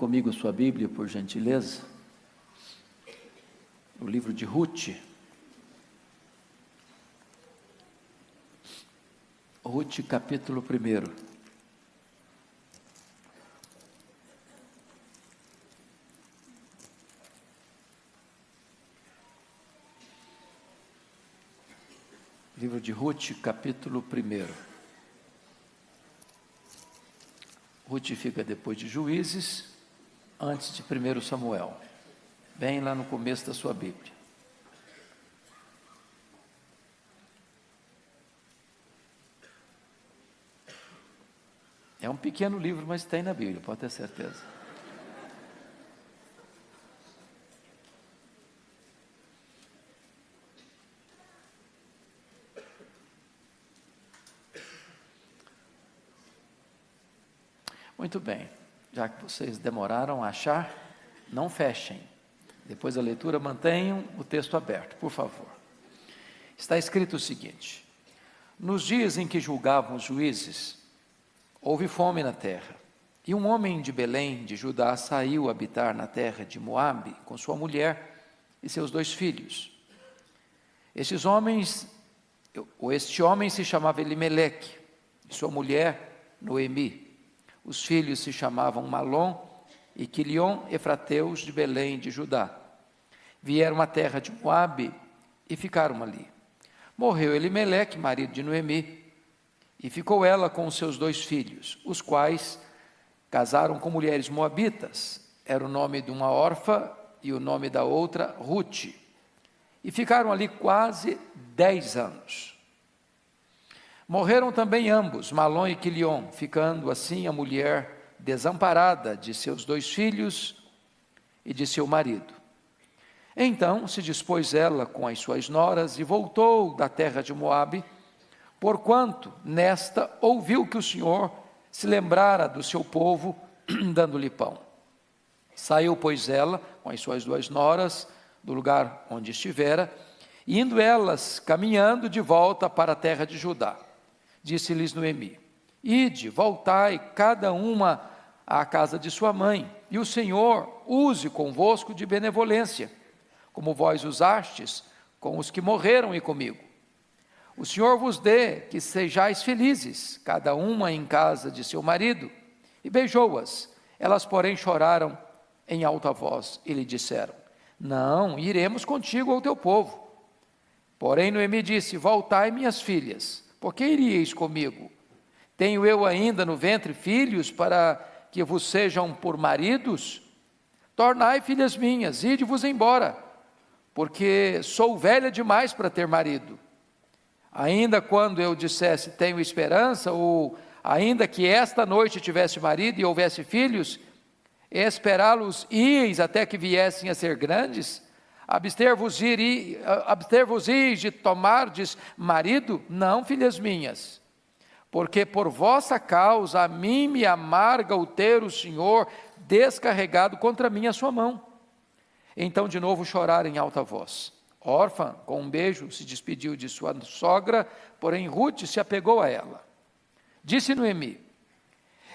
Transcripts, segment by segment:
comigo sua Bíblia, por gentileza. O livro de Ruth. Ruth, capítulo 1. Livro de Ruth, capítulo 1. Ruth fica depois de Juízes, antes de 1 Samuel, bem lá no começo da sua Bíblia. É um pequeno livro, mas tem na Bíblia, pode ter certeza. Muito bem, já que vocês demoraram a achar, não fechem. Depois da leitura, mantenham o texto aberto, por favor. Está escrito o seguinte: nos dias em que julgavam os juízes, houve fome na terra, e um homem de Belém, de Judá, saiu habitar na terra de Moabe, com sua mulher e seus 2 filhos. Este homem se chamava Elimeleque, e sua mulher, Noemi. Os filhos se chamavam Malom e Quilion, efrateus de Belém de Judá. Vieram à terra de Moabe e ficaram ali. Morreu Elimeleque, marido de Noemi, e ficou ela com os seus 2 filhos, os quais casaram com mulheres moabitas. Era o nome de uma órfã e o nome da outra Ruth. E ficaram ali quase 10 anos. Morreram também ambos, Malom e Quilion, ficando assim a mulher desamparada de seus 2 filhos e de seu marido. Então se dispôs ela com as suas noras e voltou da terra de Moabe, porquanto nesta ouviu que o Senhor se lembrara do seu povo, dando-lhe pão. Saiu, pois, ela com as suas 2 noras do lugar onde estivera, indo elas caminhando de volta para a terra de Judá. Disse-lhes Noemi: ide, voltai, cada uma à casa de sua mãe, e o Senhor use convosco de benevolência, como vós usastes com os que morreram e comigo. O Senhor vos dê que sejais felizes, cada uma em casa de seu marido. E beijou-as. Elas, porém, choraram em alta voz e lhe disseram: não, iremos contigo ao teu povo. Porém Noemi disse: voltai, minhas filhas, por que iríeis comigo? Tenho eu ainda no ventre filhos para que vos sejam por maridos? Tornai, filhas minhas, ide-vos embora, porque sou velha demais para ter marido. Ainda quando eu dissesse tenho esperança, ou ainda que esta noite tivesse marido e houvesse filhos, esperá-los ieis até que viessem a ser grandes? Abster-vos-eis de tomardes marido? Não, filhas minhas, porque por vossa causa a mim me amarga o ter o Senhor descarregado contra mim a sua mão. Então de novo choraram em alta voz. Órfã, com um beijo, se despediu de sua sogra, porém Ruth se apegou a ela. Disse Noemi: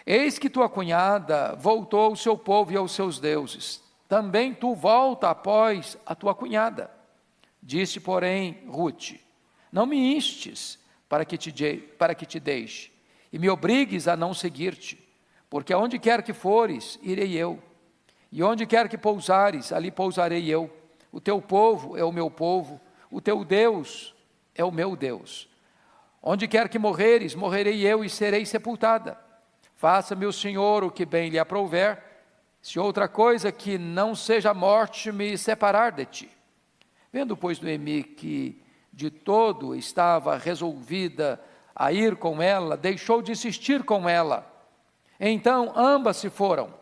eis que tua cunhada voltou ao seu povo e aos seus deuses. Também tu volta após a tua cunhada. Disse, porém, Ruth: não me instes para que te deixe, e me obrigues a não seguir-te, porque aonde quer que fores, irei eu, e onde quer que pousares, ali pousarei eu. O teu povo é o meu povo, o teu Deus é o meu Deus. Onde quer que morreres, morrerei eu e serei sepultada. Faça-me o Senhor o que bem lhe aprouver, se outra coisa que não seja a morte me separar de ti. Vendo, pois, Noemi que de todo estava resolvida a ir com ela, deixou de insistir com ela. Então ambas se foram,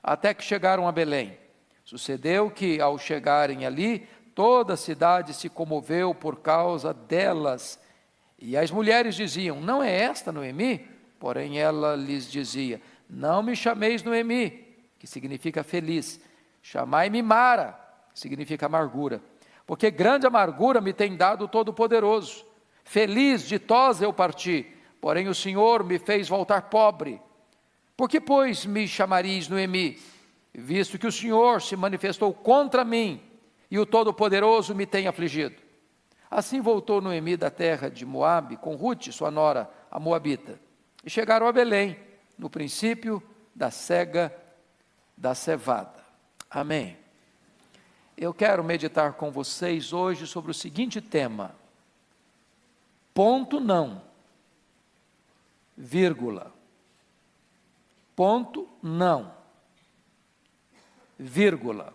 até que chegaram a Belém. Sucedeu que, ao chegarem ali, toda a cidade se comoveu por causa delas. E as mulheres diziam: não é esta Noemi? Porém ela lhes dizia: não me chameis Noemi, que significa feliz. Chamai-me Mara, que significa amargura. Porque grande amargura me tem dado o Todo-Poderoso. Feliz, ditosa eu parti, porém o Senhor me fez voltar pobre. Por que, pois, me chamareis Noemi? visto que o Senhor se manifestou contra mim e o Todo-Poderoso me tem afligido. Assim voltou Noemi da terra de Moabe com Rute, sua nora, a Moabita, e chegaram a Belém, no princípio da cega da cevada. Amém. Eu quero meditar com vocês hoje sobre o seguinte tema: ponto não, vírgula. Ponto não, vírgula.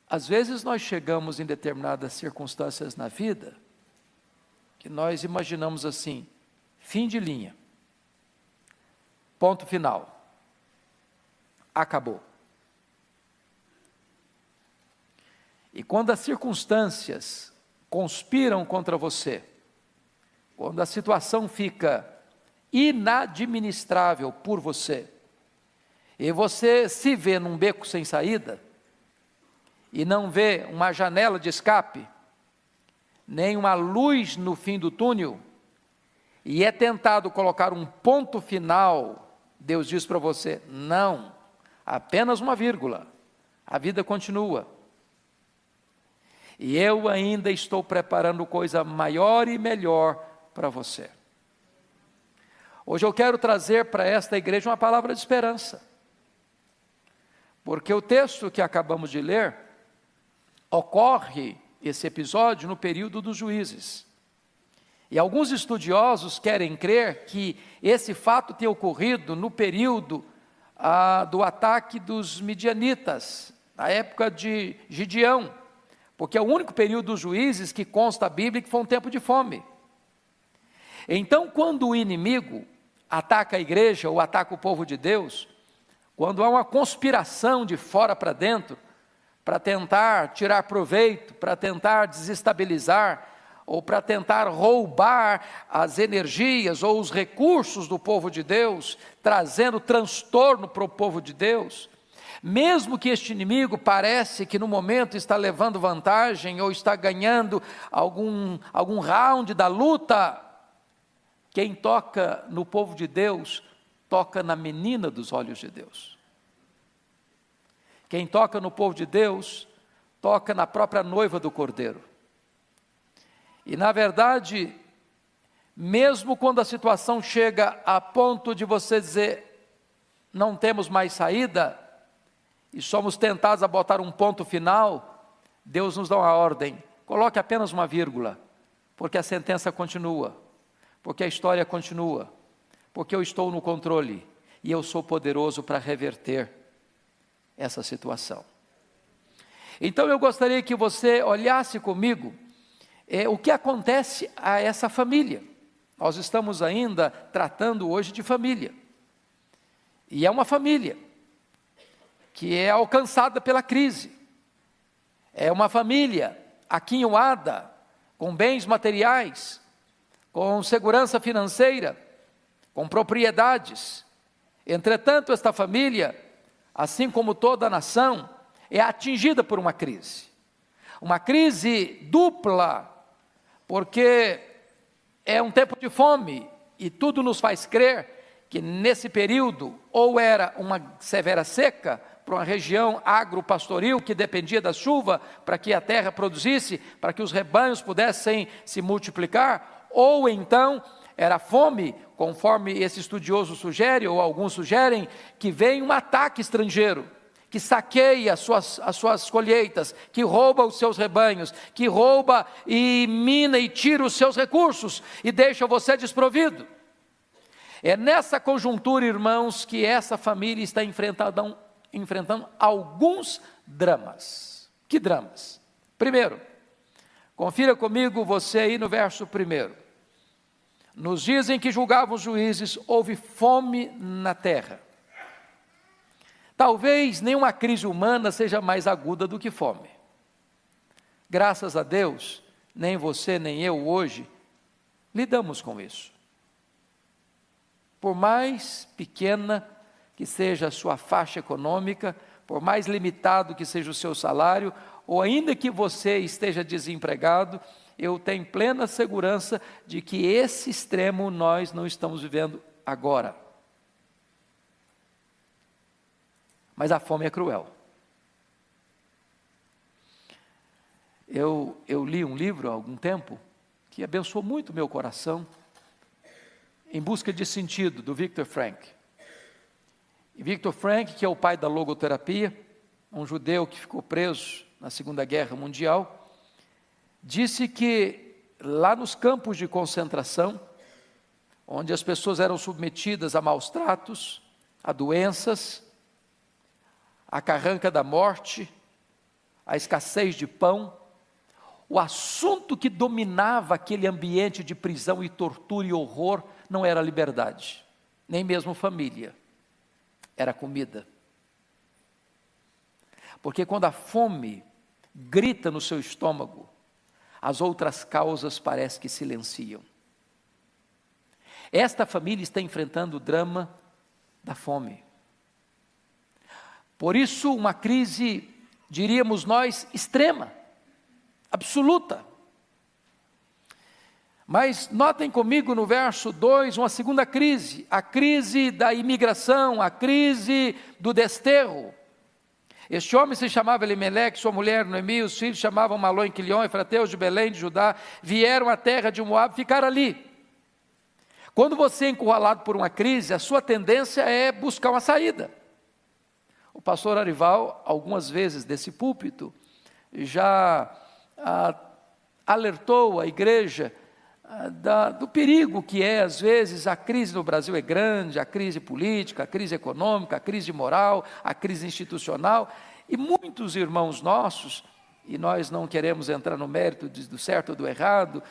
Às vezes nós chegamos em determinadas circunstâncias na vida que nós imaginamos assim: fim de linha, ponto final, acabou. E quando as circunstâncias conspiram contra você, quando a situação fica inadministrável por você, e você se vê num beco sem saída, e não vê uma janela de escape, nem uma luz no fim do túnel, e é tentado colocar um ponto final, Deus diz para você: não, apenas uma vírgula, a vida continua. E eu ainda estou preparando coisa maior e melhor para você. Hoje eu quero trazer para esta igreja uma palavra de esperança, porque o texto que acabamos de ler, ocorre esse episódio no período dos juízes. E alguns estudiosos querem crer que esse fato tenha ocorrido no período do ataque dos midianitas, na época de Gideão, porque é o único período dos juízes que consta a Bíblia que foi um tempo de fome. Então, quando o inimigo ataca a igreja ou ataca o povo de Deus, quando há uma conspiração de fora para dentro, para tentar tirar proveito, para tentar desestabilizar, ou para tentar roubar as energias ou os recursos do povo de Deus, trazendo transtorno para o povo de Deus, mesmo que este inimigo parece que no momento está levando vantagem ou está ganhando algum round da luta, quem toca no povo de Deus, toca na menina dos olhos de Deus. Quem toca no povo de Deus, toca na própria noiva do Cordeiro. E na verdade, mesmo quando a situação chega a ponto de você dizer, não temos mais saída, e somos tentados a botar um ponto final, Deus nos dá uma ordem: coloque apenas uma vírgula, porque a sentença continua, porque a história continua, porque eu estou no controle, e eu sou poderoso para reverter essa situação. Então eu gostaria que você olhasse comigo o que acontece a essa família. Nós estamos ainda tratando hoje de família, e é uma família que é alcançada pela crise, é uma família aquinhoada, com bens materiais, com segurança financeira, com propriedades. Entretanto, esta família, assim como toda a nação, é atingida por uma crise dupla, porque é um tempo de fome, e tudo nos faz crer que nesse período, ou era uma severa seca, para uma região agropastoril que dependia da chuva, para que a terra produzisse, para que os rebanhos pudessem se multiplicar, ou então era fome, conforme esse estudioso sugere, ou alguns sugerem, que vem um ataque estrangeiro, que saqueia as suas colheitas, que rouba os seus rebanhos, que rouba e mina e tira os seus recursos, e deixa você desprovido. É nessa conjuntura, irmãos, que essa família está enfrentando alguns dramas. Que dramas? Primeiro, confira comigo você aí no verso 1. Nos dias em que julgavam os juízes, houve fome na terra. Talvez nenhuma crise humana seja mais aguda do que fome. Graças a Deus, nem você nem eu hoje lidamos com isso. Por mais pequena que seja a sua faixa econômica, por mais limitado que seja o seu salário, ou ainda que você esteja desempregado, eu tenho plena segurança de que esse extremo nós não estamos vivendo agora. Mas a fome é cruel. Eu li um livro há algum tempo, que abençoou muito o meu coração, Em Busca de Sentido, do Viktor Frankl. E Viktor Frankl, que é o pai da logoterapia, um judeu que ficou preso na Segunda Guerra Mundial, disse que lá nos campos de concentração, onde as pessoas eram submetidas a maus tratos, a doenças, a carranca da morte, a escassez de pão, o assunto que dominava aquele ambiente de prisão e tortura e horror não era liberdade, nem mesmo família, era comida. Porque quando a fome grita no seu estômago, as outras causas parecem que silenciam. Esta família está enfrentando o drama da fome. Por isso, uma crise, diríamos nós, extrema, absoluta. Mas notem comigo no verso 2, uma segunda crise, a crise da imigração, a crise do desterro. Este homem se chamava Elimeleque, sua mulher Noemi, os filhos chamavam Malom e Quilion, efrateus de Belém, de Judá, vieram à terra de Moabe, ficaram ali. Quando você é encurralado por uma crise, a sua tendência é buscar uma saída. O pastor Arival, algumas vezes desse púlpito, já alertou a igreja do perigo que é, às vezes, a crise no Brasil é grande, a crise política, a crise econômica, a crise moral, a crise institucional, e muitos irmãos nossos, e nós não queremos entrar no mérito do certo ou do errado,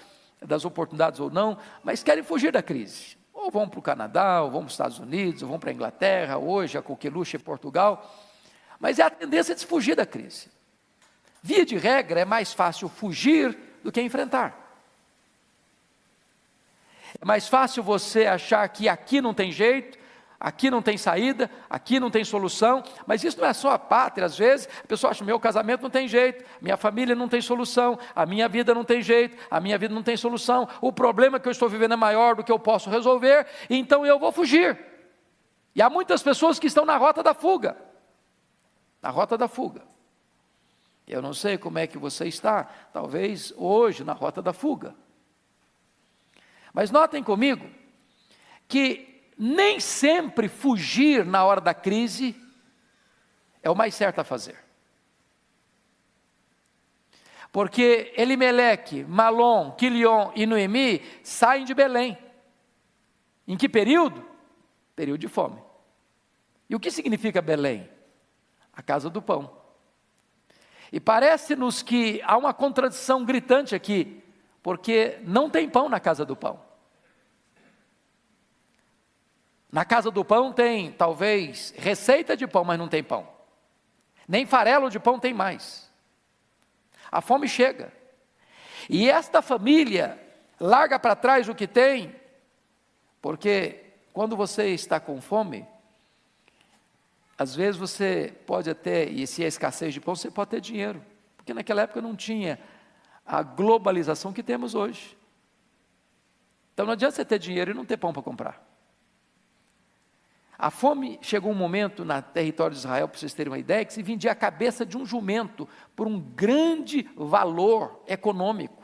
das oportunidades ou não, mas querem fugir da crise, ou vão para o Canadá, ou vão para os Estados Unidos, ou vão para a Inglaterra, hoje a coqueluche é Portugal, mas é a tendência de se fugir da crise. Via de regra, é mais fácil fugir do que enfrentar. É mais fácil você achar que aqui não tem jeito, aqui não tem saída, aqui não tem solução, mas isso não é só a pátria. Às vezes a pessoa acha, meu casamento não tem jeito, minha família não tem solução, a minha vida não tem jeito, a minha vida não tem solução, o problema que eu estou vivendo é maior do que eu posso resolver, então eu vou fugir. E há muitas pessoas que estão na rota da fuga, na rota da fuga. Eu não sei como é que você está, talvez hoje na rota da fuga. Mas notem comigo que nem sempre fugir na hora da crise é o mais certo a fazer. Porque Elimeleque, Malom, Quilion e Noemi saem de Belém. Em que período? Período de fome. E o que significa Belém? A casa do pão. E parece-nos que há uma contradição gritante aqui, porque não tem pão na casa do pão. Na casa do pão tem, talvez, receita de pão, mas não tem pão. Nem farelo de pão tem mais. A fome chega. E esta família larga para trás o que tem, porque quando você está com fome, às vezes você pode até, e se é escassez de pão, você pode ter dinheiro. Porque naquela época não tinha a globalização que temos hoje. Então não adianta você ter dinheiro e não ter pão para comprar. A fome chegou um momento no território de Israel, para vocês terem uma ideia, que se vendia a cabeça de um jumento por um grande valor econômico.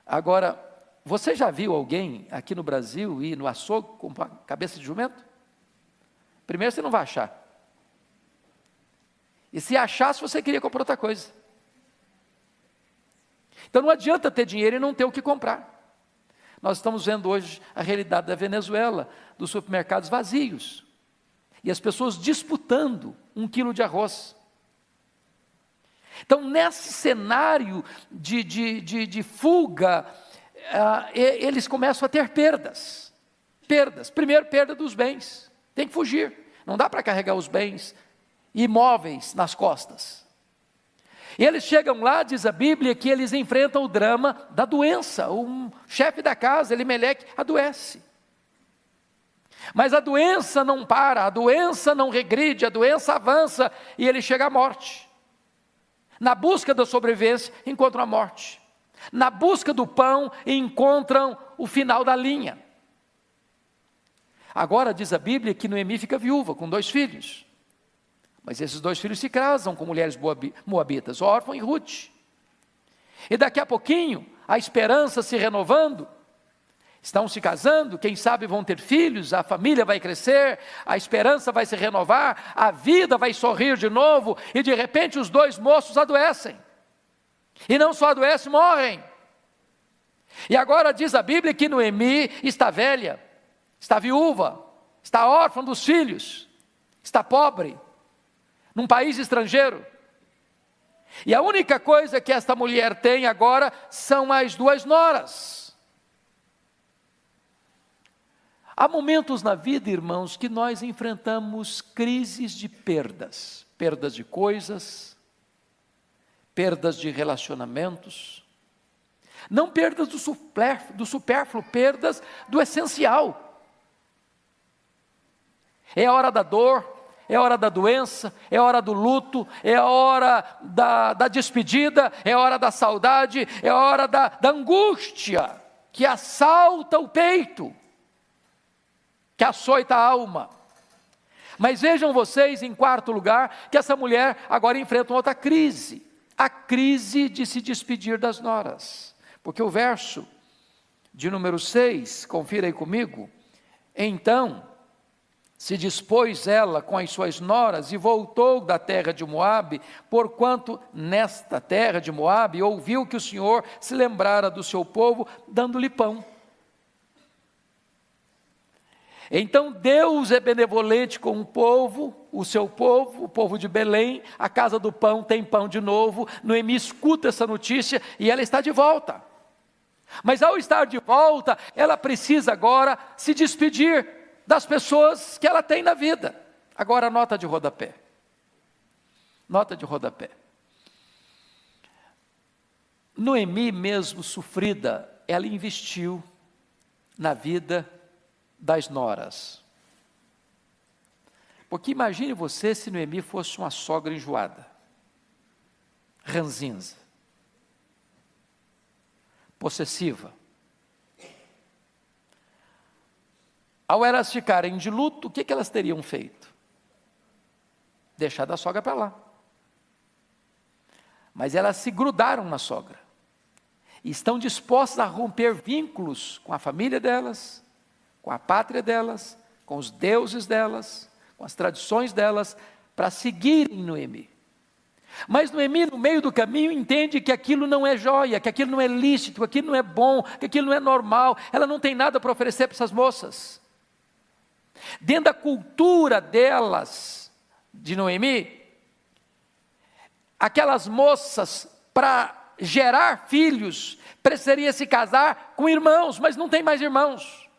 Agora, você já viu alguém aqui no Brasil ir no açougue com a cabeça de jumento? Primeiro você não vai achar. E se achasse, você queria comprar outra coisa. Então não adianta ter dinheiro e não ter o que comprar. Nós estamos vendo hoje a realidade da Venezuela, dos supermercados vazios. E as pessoas disputando 1 quilo de arroz. Então, nesse cenário de fuga, eles começam a ter perdas. Perdas. Primeiro, perda dos bens. Tem que fugir. Não dá para carregar os bens imóveis nas costas. E eles chegam lá, diz a Bíblia, que eles enfrentam o drama da doença. Um chefe da casa, Elimeleque, adoece. Mas a doença não para, a doença não regride, a doença avança e ele chega à morte. Na busca da sobrevivência, encontram a morte. Na busca do pão, encontram o final da linha. Agora diz a Bíblia que Noemi fica viúva com 2 filhos. Mas esses 2 filhos se casam com mulheres moabitas, Orfa e Ruth. E daqui a pouquinho, a esperança se renovando, estão se casando, quem sabe vão ter filhos, a família vai crescer, a esperança vai se renovar, a vida vai sorrir de novo, e de repente os 2 moços adoecem. E não só adoecem, morrem. E agora diz a Bíblia que Noemi está velha, está viúva, está órfã dos filhos, está pobre, num país estrangeiro. E a única coisa que esta mulher tem agora são as 2 noras. Há momentos na vida, irmãos, que nós enfrentamos crises de perdas. Perdas de coisas, perdas de relacionamentos. Não perdas do supérfluo, perdas do essencial. É a hora da dor, é a hora da doença, é a hora do luto, é a hora da despedida, é a hora da saudade, é a hora da angústia que assalta o peito, que açoita a alma. Mas vejam vocês, em quarto lugar, que essa mulher agora enfrenta uma outra crise, a crise de se despedir das noras. Porque o verso de número 6, confira aí comigo, então se dispôs ela com as suas noras e voltou da terra de Moabe, porquanto nesta terra de Moabe ouviu que o Senhor se lembrara do seu povo, dando-lhe pão. Então Deus é benevolente com o povo, o seu povo, o povo de Belém, a casa do pão tem pão de novo. Noemi escuta essa notícia e ela está de volta. Mas ao estar de volta, ela precisa agora se despedir das pessoas que ela tem na vida. Agora, nota de rodapé. Nota de rodapé. Noemi, mesmo sofrida, ela investiu na vida das noras. Porque imagine você se Noemi fosse uma sogra enjoada, ranzinza, possessiva. Ao elas ficarem de luto, o que elas teriam feito? Deixado a sogra para lá. Mas elas se grudaram na sogra. E estão dispostas a romper vínculos com a família delas, com a pátria delas, com os deuses delas, com as tradições delas, para seguirem Noemi. Mas Noemi, no meio do caminho, entende que aquilo não é joia, que aquilo não é lícito, que aquilo não é bom, que aquilo não é normal. Ela não tem nada para oferecer para essas moças. Dentro da cultura delas, de Noemi, aquelas moças, para gerar filhos, precisariam se casar com irmãos, mas não tem mais irmãos.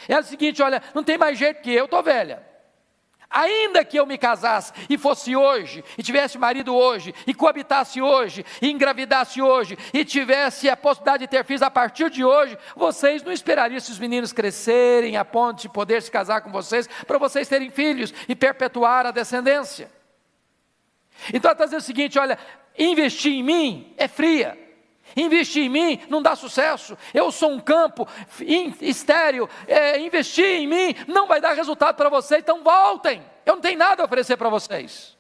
É o seguinte, olha, não tem mais jeito que eu estou velha. Ainda que eu me casasse e fosse hoje, e tivesse marido hoje, e coabitasse hoje, e engravidasse hoje, e tivesse a possibilidade de ter filhos a partir de hoje, vocês não esperariam esses meninos crescerem a ponto de poder se casar com vocês, para vocês terem filhos e perpetuar a descendência. Então ela está dizendo o seguinte, olha, investir em mim é fria. Investir em mim não dá sucesso, eu sou um campo estéril, investir em mim não vai dar resultado para vocês, então voltem, eu não tenho nada a oferecer para vocês.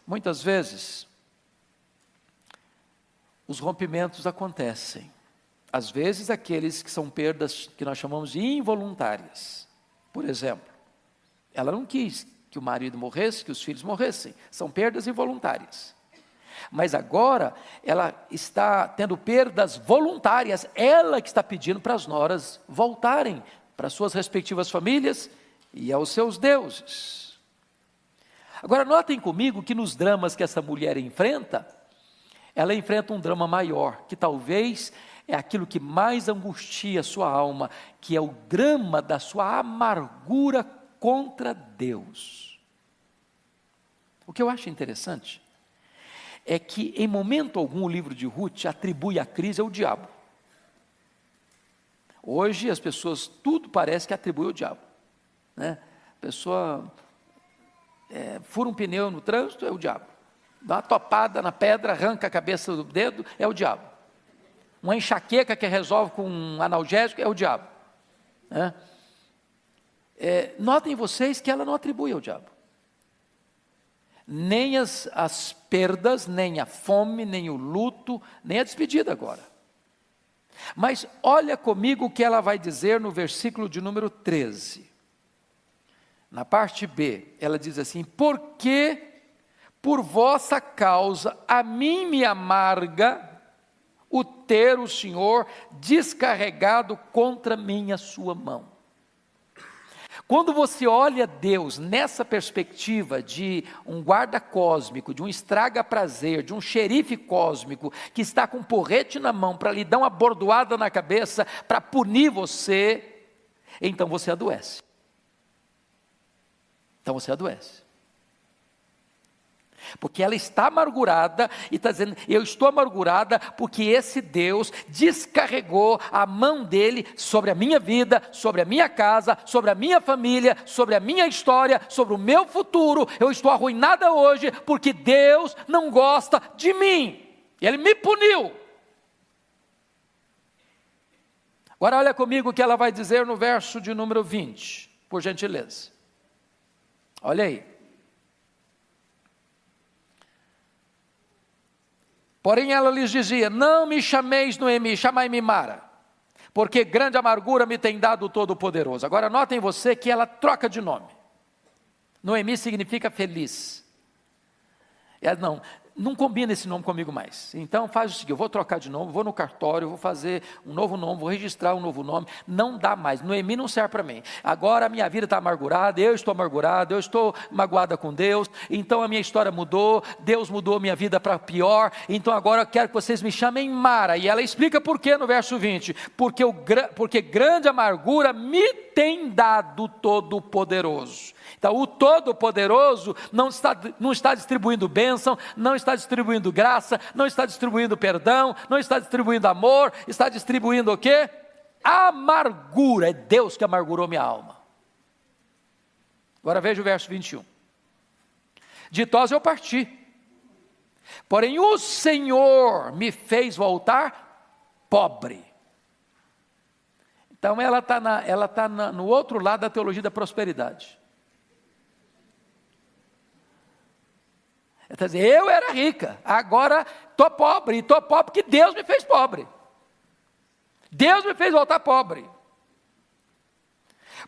Muitas vezes, os rompimentos acontecem, às vezes aqueles que são perdas que nós chamamos de involuntárias. Por exemplo, ela não quis que o marido morresse, que os filhos morressem, são perdas involuntárias. Mas agora ela está tendo perdas voluntárias, ela que está pedindo para as noras voltarem para suas respectivas famílias e aos seus deuses. Agora notem comigo que nos dramas que essa mulher enfrenta, ela enfrenta um drama maior, que talvez é aquilo que mais angustia a sua alma, que é o drama da sua amargura contra Deus. O que eu acho interessante é que em momento algum o livro de Ruth atribui a crise ao diabo. Hoje as pessoas, tudo parece que atribui ao diabo, né? A pessoa fura um pneu no trânsito, é o diabo. Dá uma topada na pedra, arranca a cabeça do dedo, é o diabo. Uma enxaqueca que resolve com um analgésico é o diabo, né? Notem vocês que ela não atribui ao diabo. Nem as perdas, nem a fome, nem o luto, nem a despedida agora. Mas olha comigo o que ela vai dizer no versículo de número 13. Na parte B, ela diz assim: porque por vossa causa a mim me amarga o ter o Senhor descarregado contra mim a sua mão. Quando você olha Deus nessa perspectiva de um guarda cósmico, de um estraga-prazer, de um xerife cósmico, que está com um porrete na mão para lhe dar uma bordoada na cabeça, para punir você, então você adoece. Porque ela está amargurada e está dizendo: eu estou amargurada porque esse Deus descarregou a mão dele sobre a minha vida, sobre a minha casa, sobre a minha família, sobre a minha história, sobre o meu futuro. Eu estou arruinada hoje porque Deus não gosta de mim, Ele me puniu. Agora olha comigo o que ela vai dizer no verso de número 20, por gentileza. Olha aí. Porém ela lhes dizia: não me chameis Noemi, chamai-me Mara, porque grande amargura me tem dado o Todo-Poderoso. Agora notem você que ela troca de nome. Noemi significa feliz. Ela não combina esse nome comigo mais. Então faz o seguinte: eu vou trocar de nome, vou no cartório, vou fazer um novo nome, vou registrar um novo nome. Não dá mais, Noemi não serve para mim. Agora a minha vida está amargurada, eu estou amargurado, eu estou magoada com Deus. Então a minha história mudou, Deus mudou a minha vida para pior. Então agora eu quero que vocês me chamem Mara. E ela explica por quê no verso 20. Porque grande amargura me tem dado o Todo-Poderoso. Então o Todo-Poderoso não está distribuindo bênção, não está distribuindo graça, não está distribuindo perdão, não está distribuindo amor, está distribuindo o quê? Amargura. É Deus que amargurou minha alma. Agora veja o verso 21. Ditosa eu parti, porém o Senhor me fez voltar pobre. Então ela está no outro lado da teologia da prosperidade. Ela está dizendo: eu era rica, agora estou pobre, e estou pobre porque Deus me fez pobre. Deus me fez voltar pobre.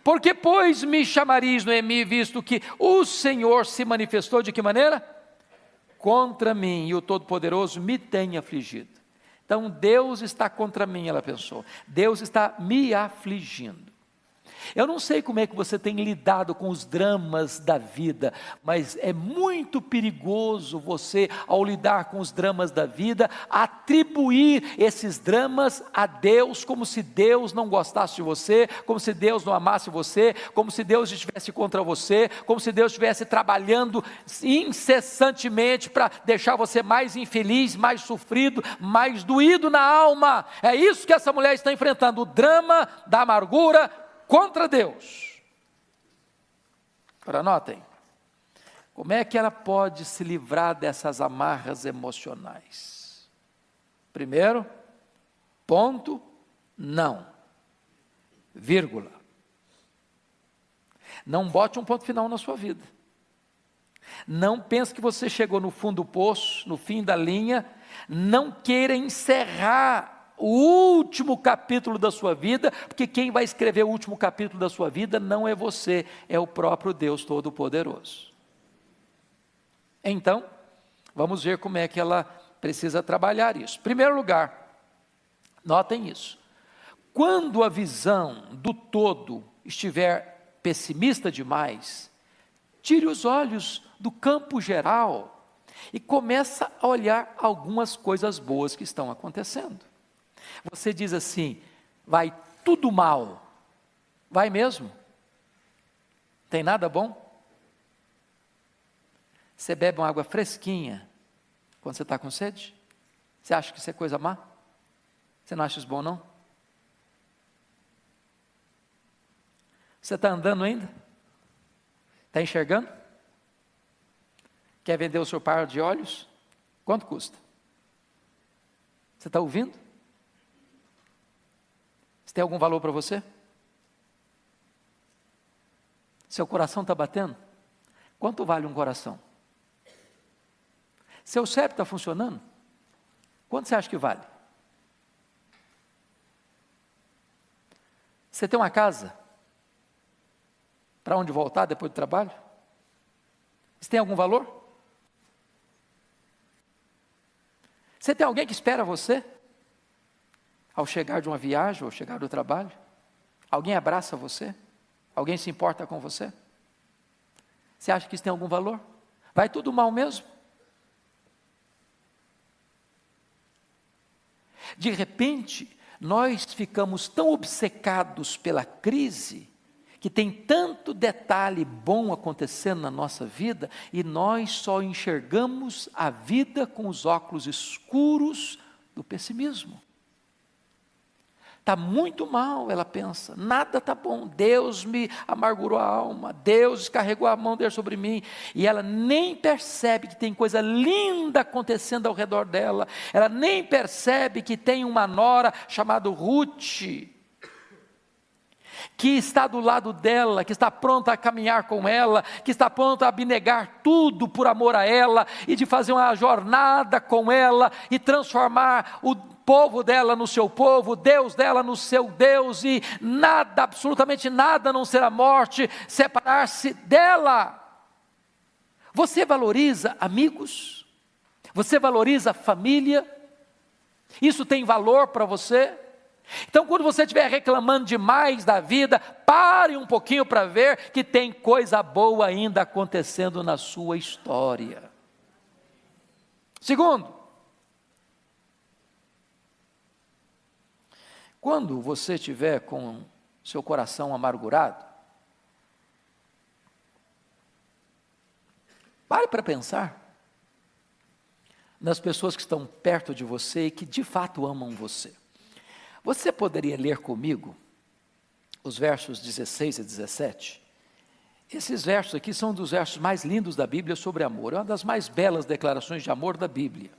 Porque pois me chamareis Noemi, visto que o Senhor se manifestou de que maneira? Contra mim, e o Todo-Poderoso me tem afligido. Então Deus está contra mim, ela pensou. Deus está me afligindo. Eu não sei como é que você tem lidado com os dramas da vida, mas é muito perigoso você, ao lidar com os dramas da vida, atribuir esses dramas a Deus, como se Deus não gostasse de você, como se Deus não amasse você, como se Deus estivesse contra você, como se Deus estivesse trabalhando incessantemente para deixar você mais infeliz, mais sofrido, mais doído na alma. É isso que essa mulher está enfrentando, o drama da amargura contra Deus. Agora notem, como é que ela pode se livrar dessas amarras emocionais? Primeiro, ponto, não, vírgula. Não bote um ponto final na sua vida. Não pense que você chegou no fundo do poço, no fim da linha. Não queira encerrar o último capítulo da sua vida, porque quem vai escrever o último capítulo da sua vida não é você, é o próprio Deus Todo-Poderoso. Então, vamos ver como é que ela precisa trabalhar isso. Em primeiro lugar, notem isso: quando a visão do todo estiver pessimista demais, tire os olhos do campo geral e começa a olhar algumas coisas boas que estão acontecendo. Você diz assim: vai tudo mal. Vai mesmo? Tem nada bom? Você bebe uma água fresquinha quando você está com sede? Você acha que isso é coisa má? Você não acha isso bom, não? Você está andando ainda? Está enxergando? Quer vender o seu par de olhos? Quanto custa? Você está ouvindo? Isso tem algum valor para você? Seu coração está batendo? Quanto vale um coração? Seu cérebro está funcionando? Quanto você acha que vale? Você tem uma casa? Para onde voltar depois do trabalho? Isso tem algum valor? Você tem alguém que espera você? Ao chegar de uma viagem, ou chegar do trabalho? Alguém abraça você? Alguém se importa com você? Você acha que isso tem algum valor? Vai tudo mal mesmo? De repente, nós ficamos tão obcecados pela crise, que tem tanto detalhe bom acontecendo na nossa vida, e nós só enxergamos a vida com os óculos escuros do pessimismo. Está muito mal, ela pensa, nada está bom, Deus me amargurou a alma, Deus descarregou a mão dele sobre mim, e ela nem percebe que tem coisa linda acontecendo ao redor dela, ela nem percebe que tem uma nora chamada Ruth, que está do lado dela, que está pronta a caminhar com ela, que está pronta a abnegar tudo por amor a ela, e de fazer uma jornada com ela, e transformar o povo dela no seu povo, Deus dela no seu Deus, e nada, absolutamente nada, a não ser a morte, separar-se dela. Você valoriza amigos? Você valoriza família? Isso tem valor para você? Então, quando você estiver reclamando demais da vida, pare um pouquinho para ver que tem coisa boa ainda acontecendo na sua história. Segundo, quando você estiver com seu coração amargurado, pare para pensar nas pessoas que estão perto de você e que de fato amam você. Você poderia ler comigo os versos 16 e 17? Esses versos aqui são dos versos mais lindos da Bíblia sobre amor. É uma das mais belas declarações de amor da Bíblia.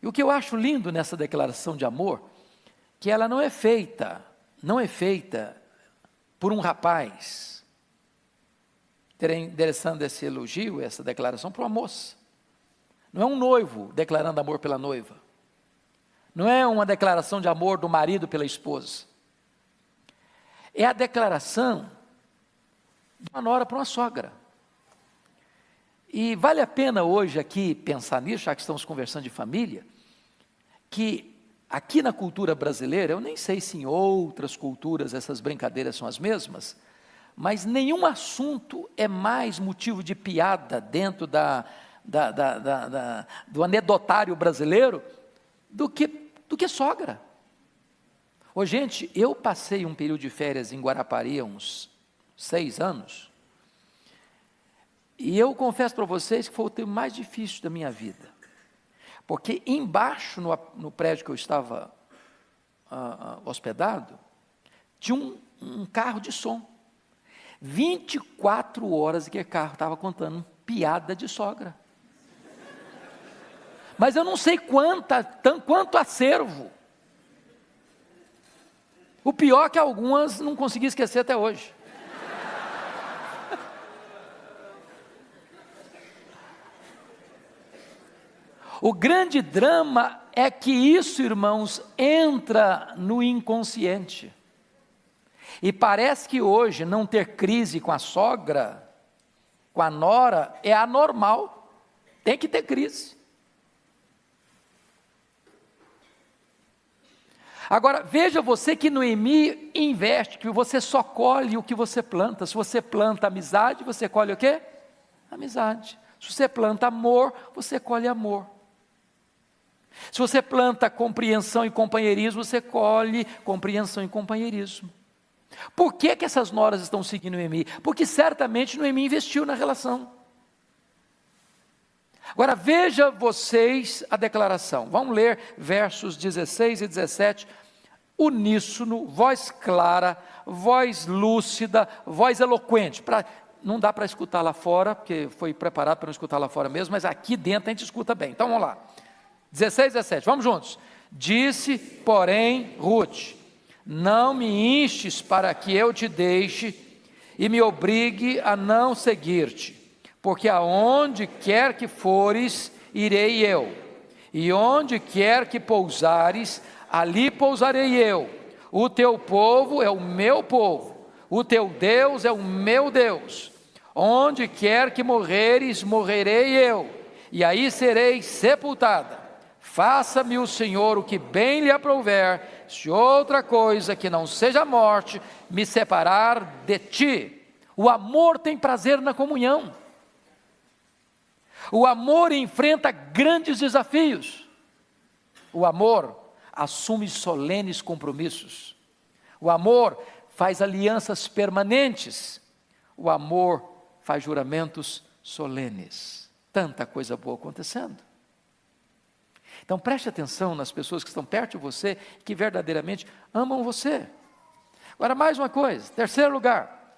E o que eu acho lindo nessa declaração de amor, que ela não é feita por um rapaz, endereçando esse elogio, essa declaração para uma moça. Não é um noivo declarando amor pela noiva. Não é uma declaração de amor do marido pela esposa. É a declaração de uma nora para uma sogra. E vale a pena hoje aqui pensar nisso, já que estamos conversando de família, que aqui na cultura brasileira, eu nem sei se em outras culturas essas brincadeiras são as mesmas, mas nenhum assunto é mais motivo de piada dentro do anedotário brasileiro do que sogra. Ô gente, eu passei um período de férias em Guarapari há uns 6 anos, e eu confesso para vocês que foi o tempo mais difícil da minha vida, porque embaixo no prédio que eu estava hospedado, tinha um carro de som, 24 horas que o carro estava contando piada de sogra. Mas eu não sei quanto acervo. O pior é que algumas não consegui esquecer até hoje. O grande drama é que isso, irmãos, entra no inconsciente. E parece que hoje não ter crise com a sogra, com a nora, é anormal. Tem que ter crise. Agora, veja você que Noemi investe, que você só colhe o que você planta. Se você planta amizade, você colhe o quê? Amizade. Se você planta amor, você colhe amor. Se você planta compreensão e companheirismo, você colhe compreensão e companheirismo. Por que essas noras estão seguindo Noemi? Porque certamente Noemi investiu na relação. Agora veja vocês a declaração, vamos ler versos 16 e 17, uníssono, voz clara, voz lúcida, voz eloquente, não dá para escutar lá fora, porque foi preparado para não escutar lá fora mesmo, mas aqui dentro a gente escuta bem, então vamos lá, 16 e 17, vamos juntos. Disse, porém, Ruth, Não me instes para que eu te deixe e me obrigue a não seguir-te, porque aonde quer que fores, irei eu, e onde quer que pousares, ali pousarei eu. O teu povo é o meu povo, o teu Deus é o meu Deus. Onde quer que morreres, morrerei eu, e aí serei sepultada. Faça-me o Senhor o que bem lhe aprouver, se outra coisa que não seja a morte me separar de ti. O amor tem prazer na comunhão. O amor enfrenta grandes desafios. O amor assume solenes compromissos. O amor faz alianças permanentes. O amor faz juramentos solenes. Tanta coisa boa acontecendo. Então preste atenção nas pessoas que estão perto de você, que verdadeiramente amam você. Agora mais uma coisa, terceiro lugar.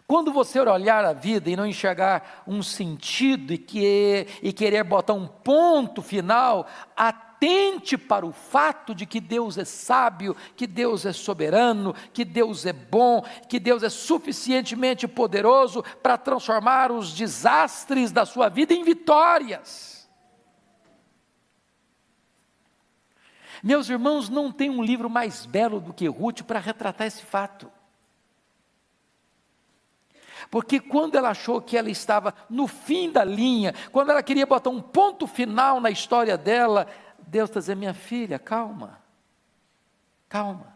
Quando você olhar a vida e não enxergar um sentido e querer botar um ponto final, atente para o fato de que Deus é sábio, que Deus é soberano, que Deus é bom, que Deus é suficientemente poderoso para transformar os desastres da sua vida em vitórias. Meus irmãos, não tem um livro mais belo do que Ruth para retratar esse fato. Porque quando ela achou que ela estava no fim da linha, quando ela queria botar um ponto final na história dela, Deus está dizendo: minha filha, calma, calma,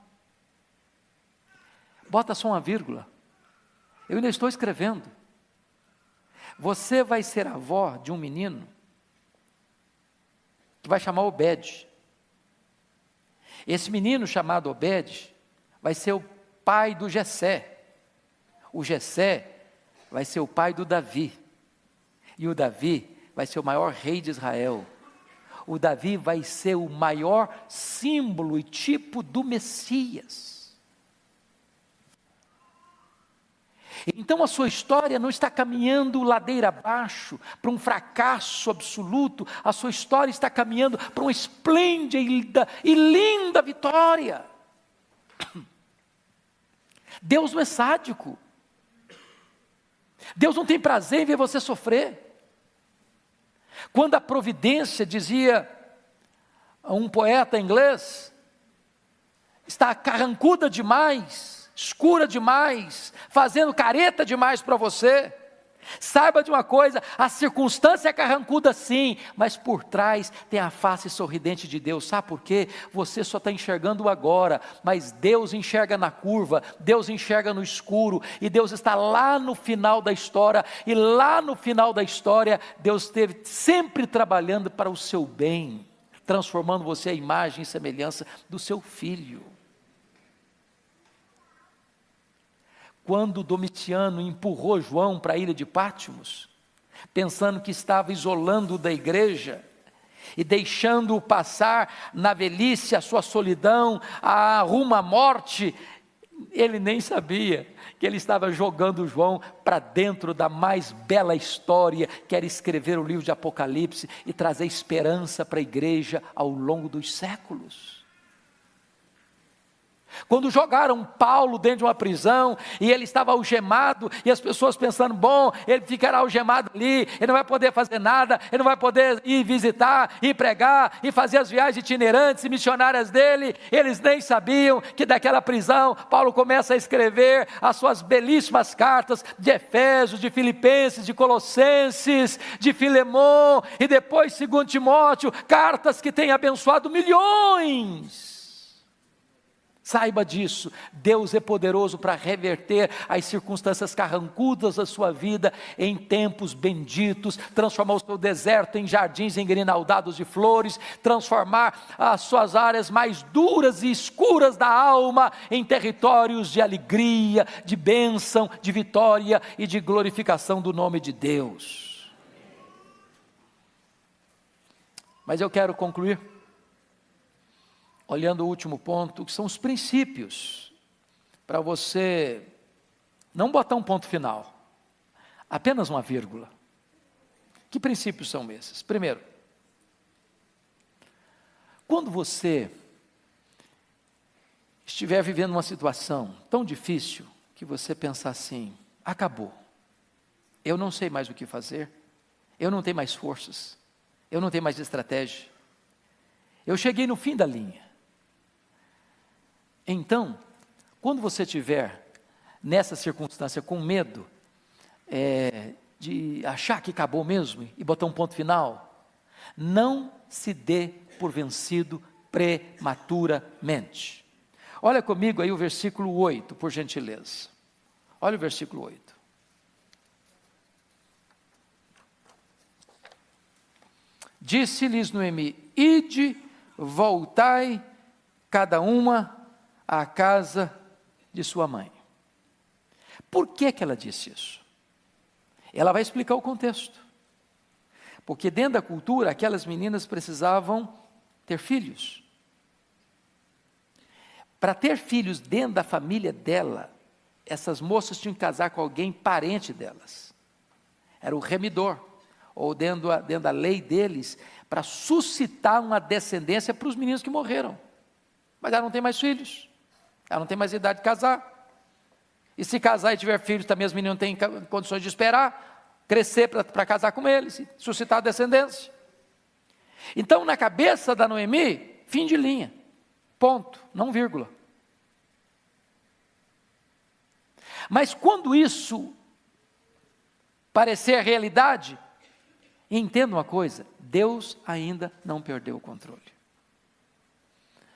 bota só uma vírgula, eu ainda estou escrevendo. Você vai ser avó de um menino que vai chamar Obed. Esse menino chamado Obed vai ser o pai do Jessé. O Jessé vai ser o pai do Davi. E o Davi vai ser o maior rei de Israel. O Davi vai ser o maior símbolo e tipo do Messias. Então a sua história não está caminhando ladeira abaixo para um fracasso absoluto. A sua história está caminhando para uma esplêndida e linda vitória. Deus não é sádico. Deus não tem prazer em ver você sofrer. Quando a providência, dizia um poeta inglês, está carrancuda demais, escura demais, fazendo careta demais para você, saiba de uma coisa: a circunstância é carrancuda sim, mas por trás tem a face sorridente de Deus. Sabe por quê? Você só está enxergando agora, mas Deus enxerga na curva, Deus enxerga no escuro, e Deus está lá no final da história, e lá no final da história, Deus esteve sempre trabalhando para o seu bem, transformando você à imagem e semelhança do seu filho. Quando Domiciano empurrou João para a ilha de Patmos, pensando que estava isolando-o da igreja, e deixando-o passar na velhice a sua solidão, rumo à morte, ele nem sabia que ele estava jogando João para dentro da mais bela história, que era escrever o livro de Apocalipse e trazer esperança para a igreja ao longo dos séculos. Quando jogaram Paulo dentro de uma prisão, e ele estava algemado, e as pessoas pensando: bom, ele ficará algemado ali, ele não vai poder fazer nada, ele não vai poder ir visitar, ir pregar, e fazer as viagens itinerantes e missionárias dele. Eles nem sabiam que daquela prisão, Paulo começa a escrever as suas belíssimas cartas de Efésios, de Filipenses, de Colossenses, de Filemon, e depois 2 Timóteo, cartas que têm abençoado milhões. Saiba disso, Deus é poderoso para reverter as circunstâncias carrancudas da sua vida em tempos benditos, transformar o seu deserto em jardins engrinaldados de flores, transformar as suas áreas mais duras e escuras da alma em territórios de alegria, de bênção, de vitória e de glorificação do nome de Deus. Mas eu quero concluir olhando o último ponto, que são os princípios, para você não botar um ponto final, apenas uma vírgula. Que princípios são esses? Primeiro, quando você estiver vivendo uma situação tão difícil que você pensar assim: acabou, eu não sei mais o que fazer, eu não tenho mais forças, eu não tenho mais estratégia, eu cheguei no fim da linha. Então, quando você estiver nessa circunstância com medo de achar que acabou mesmo e botar um ponto final, não se dê por vencido prematuramente. Olha comigo aí o versículo 8, por gentileza. Olha o versículo 8. Disse-lhes Noemi: ide, voltai cada uma à casa de sua mãe. Por que que ela disse isso? Ela vai explicar o contexto. Porque dentro da cultura, aquelas meninas precisavam ter filhos. Para ter filhos dentro da família dela, essas moças tinham que casar com alguém parente delas. Era o remidor, ou dentro da lei deles, para suscitar uma descendência para os meninos que morreram. Mas ela não tem mais filhos, ela não tem mais idade de casar. E se casar e tiver filhos, também as meninas não têm condições de esperar, crescer para casar com eles, suscitar a descendência. Então, na cabeça da Noemi, fim de linha, ponto, não vírgula. Mas quando isso parecer a realidade, entenda uma coisa: Deus ainda não perdeu o controle.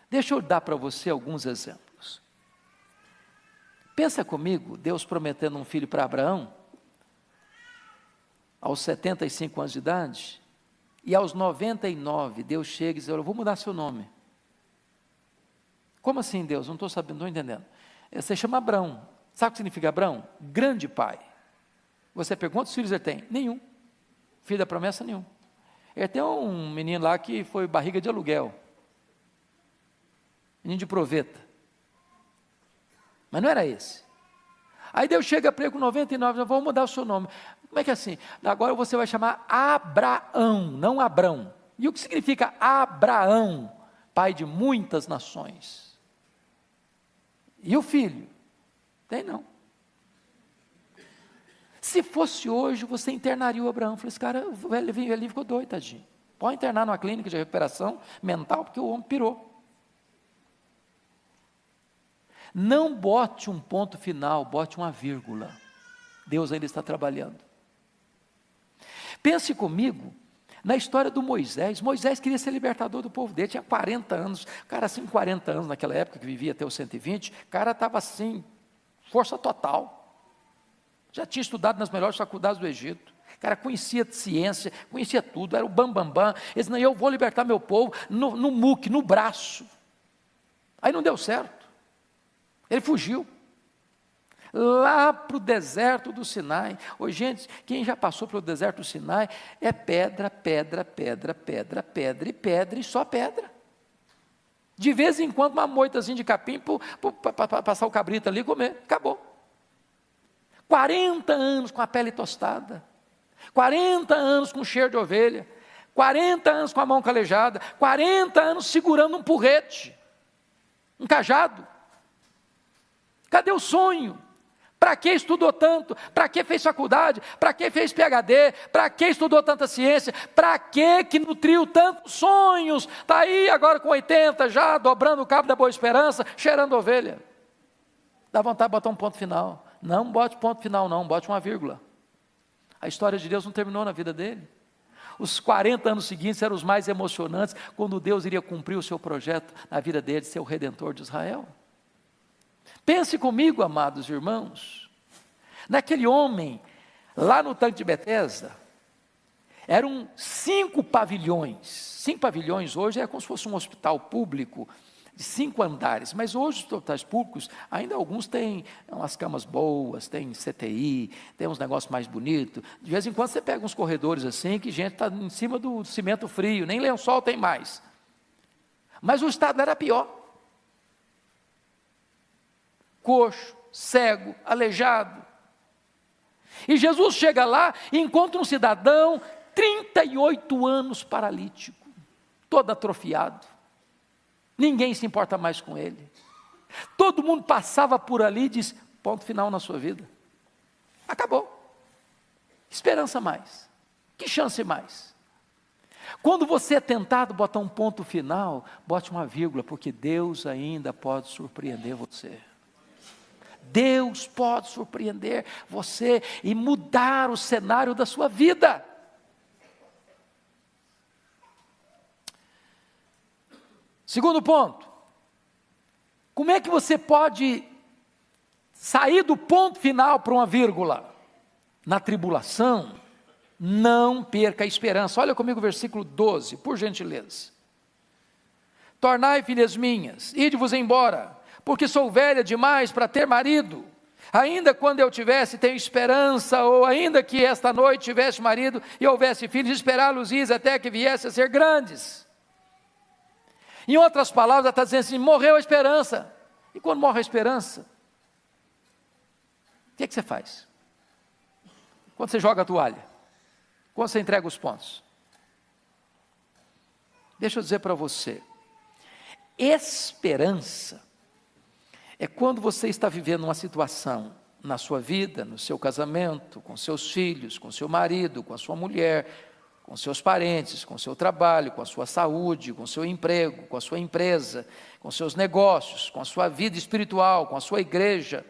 Deixa eu dar para você alguns exemplos. Pensa comigo, Deus prometendo um filho para Abraão, aos 75 anos de idade, e aos 99, Deus chega e diz: eu vou mudar seu nome. Como assim, Deus? Não estou sabendo, não estou entendendo. Você chama Abrão. Sabe o que significa Abrão? Grande pai. Você pergunta quantos filhos ele tem? Nenhum. Filho da promessa, nenhum. Ele tem um menino lá que foi barriga de aluguel. Menino de proveta. Mas não era esse. Aí Deus chega para ele com 99, vou mudar o seu nome. Como é que é assim? Agora você vai chamar Abraão, não Abrão. E o que significa Abraão? Pai de muitas nações. E o filho? Tem não. Se fosse hoje, você internaria o Abraão. Falei, esse cara, ele ficou doido, tadinho. Pode internar numa clínica de recuperação mental, porque o homem pirou. Não bote um ponto final, bote uma vírgula. Deus ainda está trabalhando. Pense comigo na história do Moisés. Moisés queria ser libertador do povo dele, tinha 40 anos. O cara assim, 40 anos naquela época, que vivia até os 120, o cara estava assim, força total. Já tinha estudado nas melhores faculdades do Egito. O cara conhecia ciência, conhecia tudo, era o bambambam. Ele disse: não, eu vou libertar meu povo no muque, no braço. Aí não deu certo. Ele fugiu. Lá para o deserto do Sinai. Ô, gente, quem já passou pelo deserto do Sinai, é pedra, pedra, pedra, pedra, pedra e pedra e só pedra. De vez em quando uma moitazinha de capim para passar o cabrito ali e comer. Acabou. 40 anos com a pele tostada, 40 anos com cheiro de ovelha, 40 anos com a mão calejada, 40 anos segurando um porrete, um cajado. Cadê o sonho? Para que estudou tanto? Para que fez faculdade? Para que fez PhD? Para que estudou tanta ciência? Para que nutriu tantos sonhos? Está aí agora com 80 já, dobrando o cabo da Boa Esperança, cheirando ovelha. Dá vontade de botar um ponto final. Não bote ponto final não, bote uma vírgula. A história de Deus não terminou na vida dele. Os 40 anos seguintes eram os mais emocionantes, quando Deus iria cumprir o seu projeto na vida dele, ser o Redentor de Israel. Pense comigo, amados irmãos, naquele homem, lá no tanque de Betesda, eram 5 pavilhões. 5 pavilhões hoje é como se fosse um hospital público, de 5 andares, mas hoje os hospitais públicos, ainda alguns têm umas camas boas, tem CTI, tem uns negócios mais bonitos. De vez em quando você pega uns corredores assim, que gente está em cima do cimento frio, nem lençol tem mais. Mas o estado era pior. Coxo, cego, aleijado. E Jesus chega lá e encontra um cidadão, 38 anos paralítico, todo atrofiado. Ninguém se importa mais com ele. Todo mundo passava por ali e disse, ponto final na sua vida. Acabou. Esperança mais. Que chance mais? Quando você é tentado botar um ponto final, bote uma vírgula, porque Deus ainda pode surpreender você. Deus pode surpreender você e mudar o cenário da sua vida. Segundo ponto, como é que você pode sair do ponto final para uma vírgula? Na tribulação, não perca a esperança. Olha comigo o versículo 12, por gentileza. Tornai, filhas minhas, ide-vos embora, porque sou velha demais para ter marido. Ainda quando eu tivesse, tenho esperança, ou ainda que esta noite tivesse marido e houvesse filhos, esperá-los até que viesse a ser grandes. Em outras palavras, ela está dizendo assim, morreu a esperança. E quando morre a esperança, o que é que você faz? Quando você joga a toalha? Quando você entrega os pontos? Deixa eu dizer para você, esperança é quando você está vivendo uma situação na sua vida, no seu casamento, com seus filhos, com seu marido, com a sua mulher, com seus parentes, com seu trabalho, com a sua saúde, com seu emprego, com a sua empresa, com seus negócios, com a sua vida espiritual, com a sua igreja.